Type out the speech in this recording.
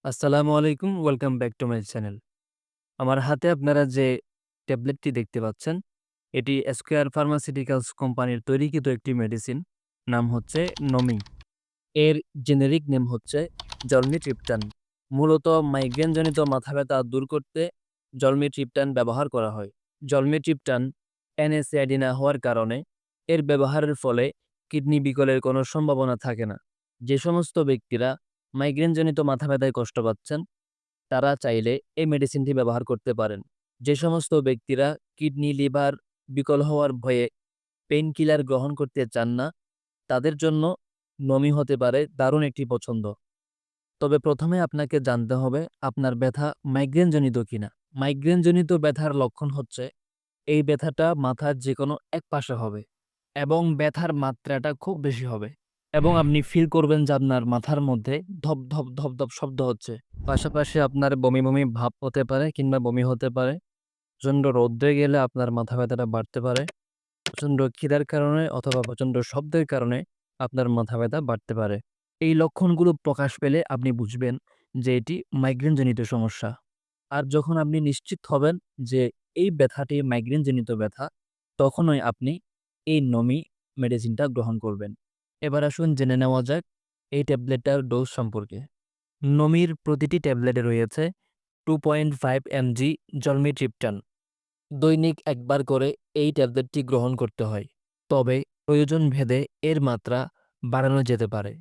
আসসালামু আলাইকুম। Welcome back to my channel. আমার হাতে আপনারা যে ট্যাবলেটটি দেখতে পাচ্ছেন, এটি স্কয়ার ফার্মাসিউটিক্যালস কোম্পানির তৈরিকৃত একটি মেডিসিন। নাম হচ্ছে নমি। এর জেনেরিক নেম হচ্ছে জলমিট্রিপটান। মূলত মাইগ্রেনজনিত মাথা ব্যথা দূর করতে জলমিট্রিপটান ব্যবহার করা হয়। জলমিট্রিপটান NSAID না হওয়ার কারণে এর ব্যবহারের ফলে কিডনি বিকলের কোনো সম্ভাবনা থাকে না। যে সমস্ত ব্যক্তিরা মাইগ্রেনজনিত মাথা ব্যথায় কষ্ট পাচ্ছেন, তারা চাইলে এই মেডিসিনটি ব্যবহার করতে পারেন। যে সমস্ত ব্যক্তিরা কিডনি, লিভার বিকল হওয়ার ভয়ে পেইন কিলার গ্রহণ করতে চান না, তাদের জন্য নমি হতে পারে দারুণ একটি পছন্দ। তবে প্রথমে আপনাকে জানতে হবে আপনার ব্যথা মাইগ্রেনজনিত কিনা। মাইগ্রেনজনিত ব্যথার লক্ষণ হচ্ছে এই ব্যথাটা মাথার যেকোনো এক পাশে হবে এবং ব্যথার মাত্রাটা খুব বেশি হবে এবং আপনি ফিল করবেন যে আপনার মাথার মধ্যে ধপ, ধপ, ধপ, ধপ শব্দ হচ্ছে। পাশাপাশি আপনার বমি, বমি ভাব হতে পারে কিংবা বমি হতে পারে। প্রচণ্ড রৌদ্রে গেলে আপনার মাথা ব্যথাটা বাড়তে পারে। প্রচণ্ড খিদার কারণে অথবা প্রচণ্ড শব্দের কারণে আপনার মাথা ব্যথা বাড়তে পারে। এই লক্ষণগুলো প্রকাশ পেলে আপনি বুঝবেন যে এটি মাইগ্রেনজনিত সমস্যা। আর যখন আপনি নিশ্চিত হবেন যে এই ব্যথাটি মাইগ্রেনজনিত ব্যথা, তখনই আপনি এই নমি মেডিসিনটা গ্রহণ করবেন। এবার আসুন জেনে নেওয়া যাক এই ট্যাবলেটটার ডোজ সম্পর্কে। নমির প্রতিটি ট্যাবলেটে রয়েছে 2.5 mg জলমিট্রিপটান। দৈনিক একবার করে এই ট্যাবলেটটি গ্রহণ করতে হয়। তবে প্রয়োজন ভেদে এর মাত্রা বাড়ানো যেতে পারে।